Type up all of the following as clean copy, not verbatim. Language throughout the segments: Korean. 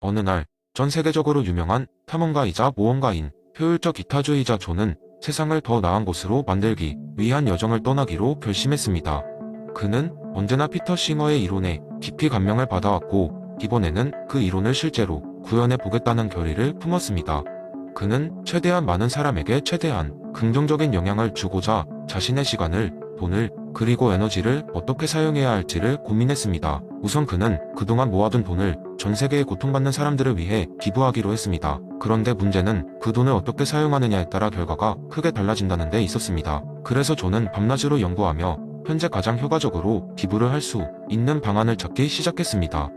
어느 날 전 세계적으로 유명한 탐험가이자 모험가인 효율적 이타주의자 존은 세상을 더 나은 곳으로 만들기 위한 여정을 떠나기로 결심했습니다. 그는 언제나 피터 싱어의 이론에 깊이 감명을 받아왔고 이번에는 그 이론을 실제로 구현해 보겠다는 결의를 품었습니다. 그는 최대한 많은 사람에게 최대한 긍정적인 영향을 주고자 자신의 시간을, 돈을, 그리고 에너지를 어떻게 사용해야 할지를 고민했습니다. 우선 그는 그동안 모아둔 돈을 전 세계의 고통받는 사람들을 위해 기부하기로 했습니다. 그런데 문제는 그 돈을 어떻게 사용하느냐에 따라 결과가 크게 달라진다는 데 있었습니다. 그래서 존은 밤낮으로 연구하며 현재 가장 효과적으로 기부를 할 수 있는 방안을 찾기 시작했습니다.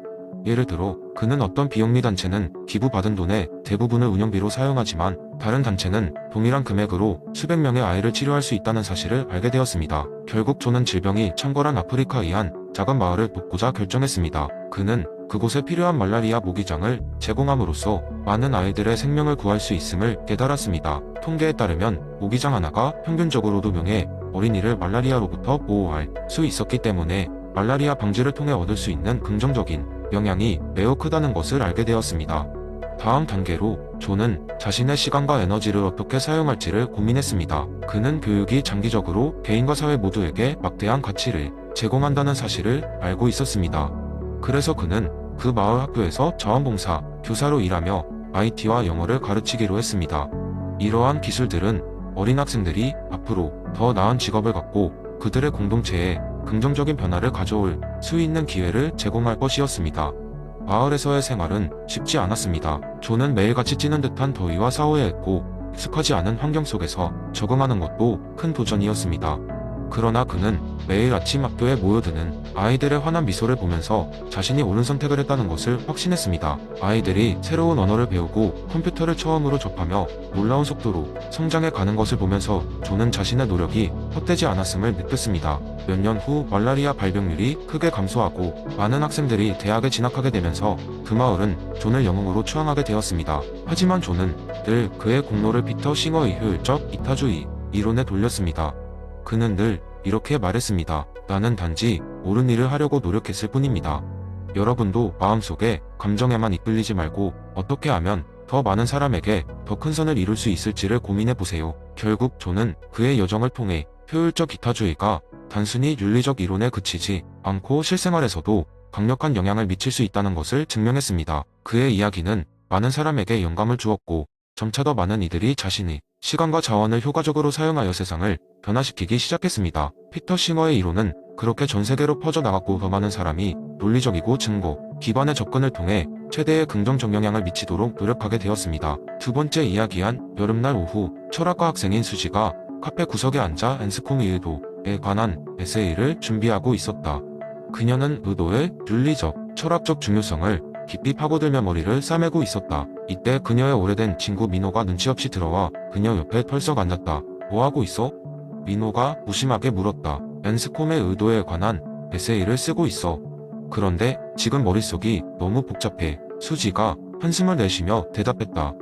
예를 들어 그는 어떤 비영리 단체는 기부받은 돈의 대부분을 운영비로 사용하지만 다른 단체는 동일한 금액으로 수백 명의 아이를 치료할 수 있다는 사실을 알게 되었습니다. 결국 존은 질병이 창궐한 아프리카의 한 작은 마을을 돕고자 결정했습니다. 그는 그곳에 필요한 말라리아 모기장을 제공함으로써 많은 아이들의 생명을 구할 수 있음을 깨달았습니다. 통계에 따르면 모기장 하나가 평균적으로 2명의 어린이를 말라리아로부터 보호할 수 있었기 때문에 말라리아 방지를 통해 얻을 수 있는 긍정적인 영향이 매우 크다는 것을 알게 되었습니다. 다음 단계로 존은 자신의 시간과 에너지를 어떻게 사용할지를 고민했습니다. 그는 교육이 장기적으로 개인과 사회 모두에게 막대한 가치를 제공한다는 사실을 알고 있었습니다. 그래서 그는 그 마을 학교에서 자원봉사 교사로 일하며 IT와 영어를 가르치기로 했습니다. 이러한 기술들은 어린 학생들이 앞으로 더 나은 직업을 갖고 그들의 공동체에 긍정적인 변화를 가져올 수 있는 기회를 제공할 것이었습니다. 마을에서의 생활은 쉽지 않았습니다. 존은 매일같이 찌는 듯한 더위와 싸워야 했고 익숙하지 않은 환경 속에서 적응하는 것도 큰 도전이었습니다. 그러나 그는 매일 아침 학교에 모여드는 아이들의 환한 미소를 보면서 자신이 옳은 선택을 했다는 것을 확신했습니다. 아이들이 새로운 언어를 배우고 컴퓨터를 처음으로 접하며 놀라운 속도로 성장해 가는 것을 보면서 존은 자신의 노력이 헛되지 않았음을 느꼈습니다. 몇 년 후 말라리아 발병률이 크게 감소하고 많은 학생들이 대학에 진학하게 되면서 그 마을은 존을 영웅으로 추앙하게 되었습니다. 하지만 존은 늘 그의 공로를 피터 싱어의 효율적 이타주의 이론에 돌렸습니다. 그는 늘 이렇게 말했습니다. 나는 단지 옳은 일을 하려고 노력했을 뿐입니다. 여러분도 마음속에 감정에만 이끌리지 말고 어떻게 하면 더 많은 사람에게 더 큰 선을 이룰 수 있을지를 고민해 보세요. 결국 존은 그의 여정을 통해 효율적 기타주의가 단순히 윤리적 이론에 그치지 않고 실생활에서도 강력한 영향을 미칠 수 있다는 것을 증명했습니다. 그의 이야기는 많은 사람에게 영감을 주었고 점차 더 많은 이들이 자신의 시간과 자원을 효과적으로 사용하여 세상을 변화시키기 시작했습니다. 피터 싱어의 이론은 그렇게 전 세계로 퍼져나갔고 더 많은 사람이 논리적이고 증거 기반의 접근을 통해 최대의 긍정적 영향을 미치도록 노력하게 되었습니다. 두 번째 이야기한 여름날 오후 철학과 학생인 수지가 카페 구석에 앉아 앤스콤의 의도에 관한 에세이를 준비하고 있었다. 그녀는 의도의 윤리적, 철학적 중요성을 깊이 파고들며 머리를 싸매고 있었다. 이때 그녀의 오래된 친구 민호가 눈치 없이 들어와 그녀 옆에 털썩 앉았다. 뭐하고 있어? 민호가 무심하게 물었다. 앤스콤의 의도에 관한 에세이를 쓰고 있어. 그런데 지금 머릿속이 너무 복잡해. 수지가 한숨을 내쉬며 대답했다.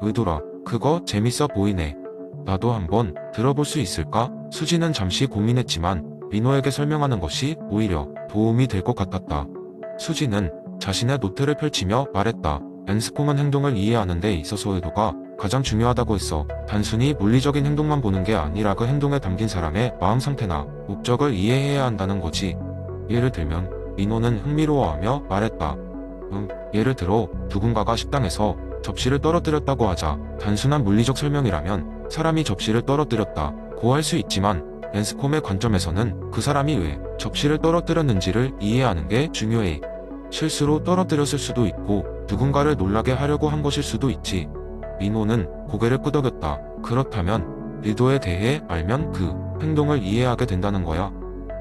의도라, 그거 재밌어 보이네. 나도 한번 들어볼 수 있을까? 수지는 잠시 고민했지만 민호에게 설명하는 것이 오히려 도움이 될 것 같았다. 수지는 자신의 노트를 펼치며 말했다. 앤스콤은 행동을 이해하는 데 있어서 의도가 가장 중요하다고 했어. 단순히 물리적인 행동만 보는 게 아니라 그 행동에 담긴 사람의 마음 상태나 목적을 이해해야 한다는 거지. 예를 들면 민호는 흥미로워하며 말했다. 예를 들어 누군가가 식당에서 접시를 떨어뜨렸다고 하자. 단순한 물리적 설명이라면 사람이 접시를 떨어뜨렸다고 할 수 있지만 앤스콤의 관점에서는 그 사람이 왜 접시를 떨어뜨렸는지를 이해하는 게 중요해. 실수로 떨어뜨렸을 수도 있고 누군가를 놀라게 하려고 한 것일 수도 있지. 민호는 고개를 끄덕였다. 그렇다면 의도에 대해 알면 그 행동을 이해하게 된다는 거야.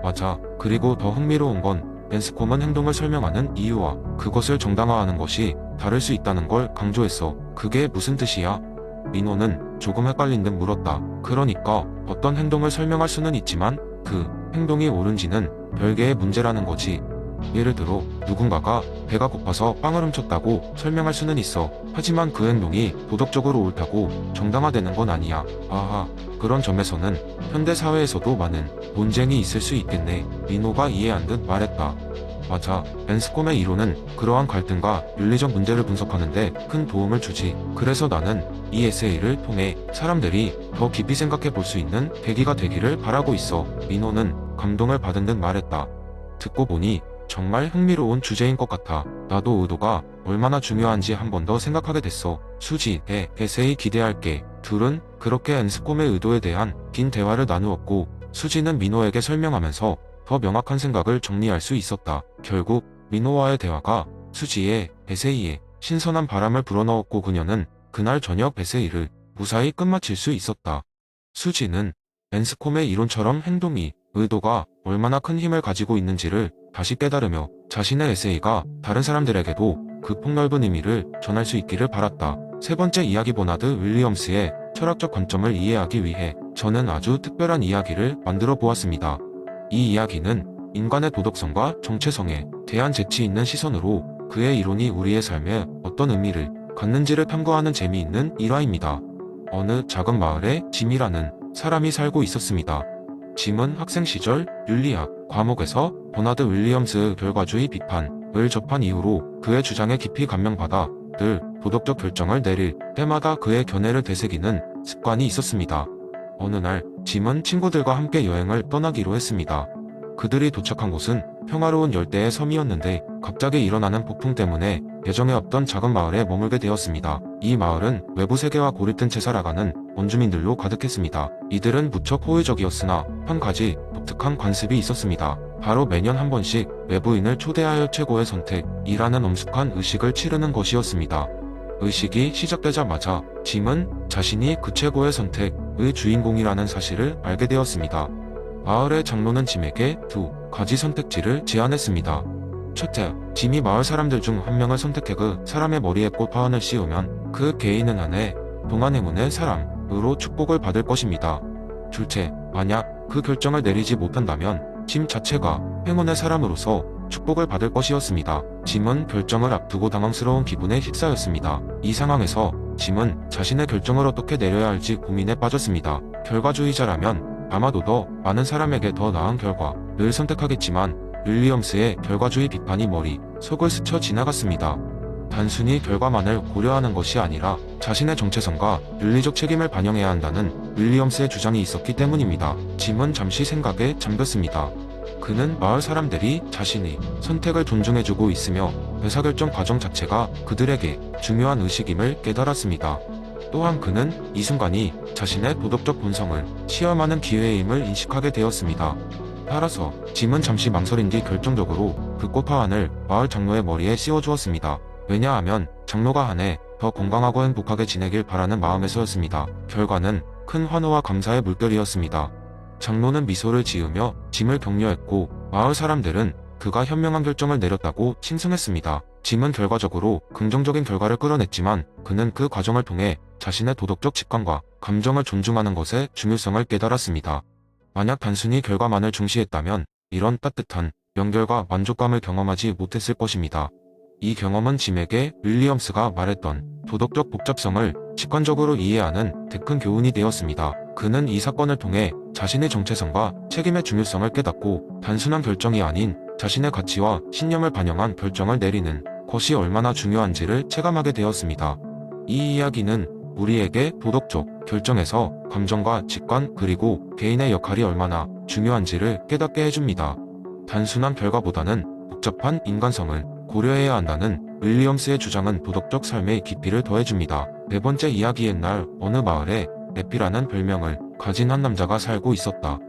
맞아. 그리고 더 흥미로운 건 앤스콤은 행동을 설명하는 이유와 그것을 정당화하는 것이 다를 수 있다는 걸 강조했어. 그게 무슨 뜻이야? 민호는 조금 헷갈린 듯 물었다. 그러니까 어떤 행동을 설명할 수는 있지만 그 행동이 옳은지는 별개의 문제라는 거지. 예를 들어 누군가가 배가 고파서 빵을 훔쳤다고 설명할 수는 있어. 하지만 그 행동이 도덕적으로 옳다고 정당화되는 건 아니야. 아하, 그런 점에서는 현대 사회에서도 많은 논쟁이 있을 수 있겠네. 민호가 이해한 듯 말했다. 맞아. 앤스콤의 이론은 그러한 갈등과 윤리적 문제를 분석하는데 큰 도움을 주지. 그래서 나는 이 에세이를 통해 사람들이 더 깊이 생각해 볼 수 있는 계기가 되기를 바라고 있어. 민호는 감동을 받은 듯 말했다. 듣고 보니 정말 흥미로운 주제인 것 같아. 나도 의도가 얼마나 중요한지 한 번 더 생각하게 됐어. 수지의 에세이 기대할게. 둘은 그렇게 앤스콤의 의도에 대한 긴 대화를 나누었고, 수지는 민호에게 설명하면서 더 명확한 생각을 정리할 수 있었다. 결국 민호와의 대화가 수지의 에세이에 신선한 바람을 불어넣었고 그녀는 그날 저녁 에세이를 무사히 끝마칠 수 있었다. 수지는 앤스콤의 이론처럼 행동이 의도가 얼마나 큰 힘을 가지고 있는지를 다시 깨달으며 자신의 에세이가 다른 사람들에게도 그 폭넓은 의미를 전할 수 있기를 바랐다. 세 번째 이야기 버나드 윌리엄스의 철학적 관점을 이해하기 위해 저는 아주 특별한 이야기를 만들어 보았습니다. 이 이야기는 인간의 도덕성과 정체성에 대한 재치 있는 시선으로 그의 이론이 우리의 삶에 어떤 의미를 갖는지를 탐구하는 재미있는 일화입니다. 어느 작은 마을에 짐이라는 사람이 살고 있었습니다. 짐은 학생 시절 윤리학 과목에서 버나드 윌리엄스의 결과주의 비판을 접한 이후로 그의 주장에 깊이 감명받아 늘 도덕적 결정을 내릴 때마다 그의 견해를 되새기는 습관이 있었습니다. 어느 날 짐은 친구들과 함께 여행을 떠나기로 했습니다. 그들이 도착한 곳은 평화로운 열대의 섬이었는데 갑자기 일어나는 폭풍 때문에 예정에 없던 작은 마을에 머물게 되었습니다. 이 마을은 외부 세계와 고립된 채 살아가는 원주민들로 가득했습니다. 이들은 무척 호의적이었으나 한 가지 독특한 관습이 있었습니다. 바로 매년 한 번씩 외부인을 초대하여 최고의 선택이라는 엄숙한 의식을 치르는 것이었습니다. 의식이 시작되자마자 짐은 자신이 그 최고의 선택의 주인공이라는 사실을 알게 되었습니다. 마을의 장로는 짐에게 두 가지 선택지를 제안했습니다. 첫째, 짐이 마을 사람들 중 한 명을 선택해 그 사람의 머리에 꽃화환을 씌우면 그 개인은 한 해 동안 행운의 사람으로 축복을 받을 것입니다. 둘째, 만약 그 결정을 내리지 못한다면 짐 자체가 행운의 사람으로서 축복을 받을 것이었습니다. 짐은 결정을 앞두고 당황스러운 기분에 휩싸였습니다. 이 상황에서 짐은 자신의 결정을 어떻게 내려야 할지 고민에 빠졌습니다. 결과주의자라면 아마도 더 많은 사람에게 더 나은 결과를 선택하겠지만 윌리엄스의 결과주의 비판이 머리 속을 스쳐 지나갔습니다. 단순히 결과만을 고려하는 것이 아니라 자신의 정체성과 윤리적 책임을 반영해야 한다는 윌리엄스의 주장이 있었기 때문입니다. 짐은 잠시 생각에 잠겼습니다. 그는 마을 사람들이 자신의 선택을 존중해주고 있으며 의사결정 과정 자체가 그들에게 중요한 의식임을 깨달았습니다. 또한 그는 이 순간이 자신의 도덕적 본성을 시험하는 기회임을 인식하게 되었습니다. 따라서 짐은 잠시 망설인 뒤 결정적으로 그 꽃화환을 마을 장로의 머리에 씌워주었습니다. 왜냐하면 장로가 한 해 더 건강하고 행복하게 지내길 바라는 마음에서였습니다. 결과는 큰 환호와 감사의 물결이었습니다. 장로는 미소를 지으며 짐을 격려했고 마을 사람들은 그가 현명한 결정을 내렸다고 칭송했습니다. 짐은 결과적으로 긍정적인 결과를 끌어냈지만 그는 그 과정을 통해 자신의 도덕적 직관과 감정을 존중하는 것의 중요성을 깨달았습니다. 만약 단순히 결과만을 중시했다면 이런 따뜻한 연결과 만족감을 경험하지 못했을 것입니다. 이 경험은 짐에게 윌리엄스가 말했던 도덕적 복잡성을 직관적으로 이해하는 더 큰 교훈이 되었습니다. 그는 이 사건을 통해 자신의 정체성과 책임의 중요성을 깨닫고 단순한 결정이 아닌 자신의 가치와 신념을 반영한 결정을 내리는 것이 얼마나 중요한지를 체감하게 되었습니다. 이 이야기는 우리에게 도덕적 결정에서 감정과 직관 그리고 개인의 역할이 얼마나 중요한지를 깨닫게 해줍니다. 단순한 결과보다는 복잡한 인간성을 고려해야 한다는 윌리엄스의 주장은 도덕적 삶의 깊이를 더해줍니다. 네 번째 이야기 옛날 어느 마을에 에피라는 별명을 가진 한 남자가 살고 있었다.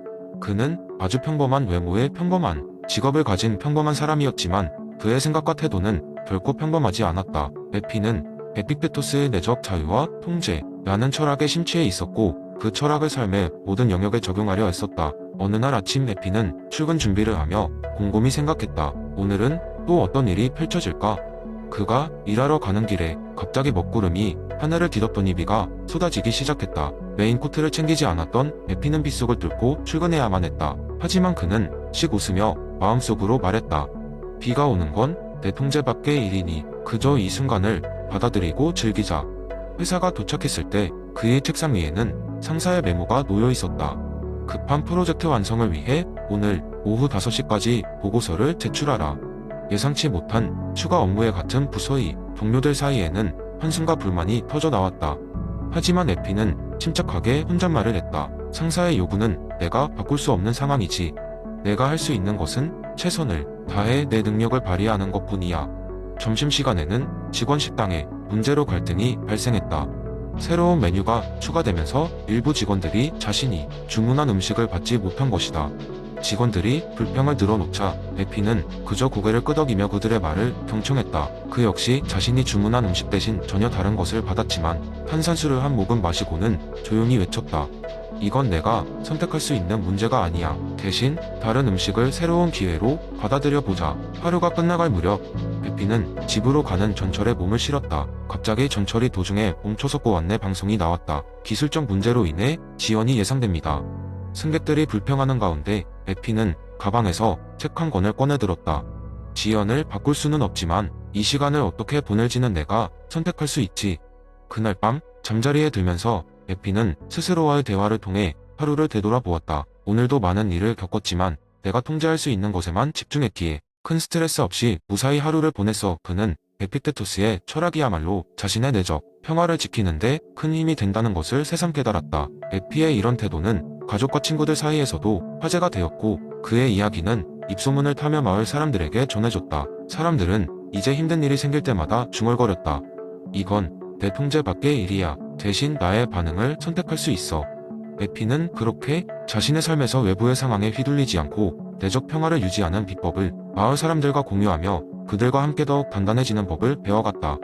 그는 아주 평범한 외모에 평범한 직업을 가진 평범한 사람이었지만 그의 생각과 태도는 결코 평범하지 않았다. 에피는 에픽테토스의 내적 자유와 통제라는 철학에 심취해 있었고 그 철학을 삶의 모든 영역에 적용하려 했었다. 어느 날 아침 에피는 출근 준비를 하며 곰곰이 생각했다. 오늘은 또 어떤 일이 펼쳐질까? 그가 일하러 가는 길에 갑자기 먹구름이 하늘을 뒤덮더니 비가 쏟아지기 시작했다. 레인코트를 챙기지 않았던 에피는 빗속을 뚫고 출근해야만 했다. 하지만 그는 씩 웃으며 마음속으로 말했다. 비가 오는 건 내 통제 밖의 일이니 그저 이 순간을 받아들이고 즐기자. 회사가 도착했을 때 그의 책상 위에는 상사의 메모가 놓여 있었다. 급한 프로젝트 완성을 위해 오늘 오후 5시까지 보고서를 제출하라. 예상치 못한 추가 업무에 같은 부서의 동료들 사이에는 한숨과 불만이 터져 나왔다. 하지만 에피는 침착하게 혼잣말을 했다. 상사의 요구는 내가 바꿀 수 없는 상황이지. 내가 할 수 있는 것은 최선을 다해 내 능력을 발휘하는 것뿐이야. 점심시간에는 직원 식당에 문제로 갈등이 발생했다. 새로운 메뉴가 추가되면서 일부 직원들이 자신이 주문한 음식을 받지 못한 것이다. 직원들이 불평을 늘어놓자 에피는 그저 고개를 끄덕이며 그들의 말을 경청했다. 그 역시 자신이 주문한 음식 대신 전혀 다른 것을 받았지만 탄산수를 한 모금 마시고는 조용히 외쳤다. 이건 내가 선택할 수 있는 문제가 아니야. 대신 다른 음식을 새로운 기회로 받아들여 보자. 하루가 끝나갈 무렵 에피는 집으로 가는 전철에 몸을 실었다. 갑자기 전철이 도중에 멈춰섰고 안내 방송이 나왔다. 기술적 문제로 인해 지연이 예상됩니다. 승객들이 불평하는 가운데 에피는 가방에서 책 한 권을 꺼내 들었다. 지연을 바꿀 수는 없지만 이 시간을 어떻게 보낼지는 내가 선택할 수 있지. 그날 밤 잠자리에 들면서 에피는 스스로와의 대화를 통해 하루를 되돌아보았다. 오늘도 많은 일을 겪었지만 내가 통제할 수 있는 것에만 집중했기에 큰 스트레스 없이 무사히 하루를 보냈어. 그는 에피테토스의 철학이야말로 자신의 내적 평화를 지키는데 큰 힘이 된다는 것을 새삼 깨달았다. 에피의 이런 태도는 가족과 친구들 사이에서도 화제가 되었고 그의 이야기는 입소문을 타며 마을 사람들에게 전해졌다. 사람들은 이제 힘든 일이 생길 때마다 중얼거렸다. 이건 내 통제 밖의 일이야. 대신 나의 반응을 선택할 수 있어. 에피는 그렇게 자신의 삶에서 외부의 상황에 휘둘리지 않고 내적 평화를 유지하는 비법을 마을 사람들과 공유하며 그들과 함께 더욱 단단해지는 법을 배워갔다.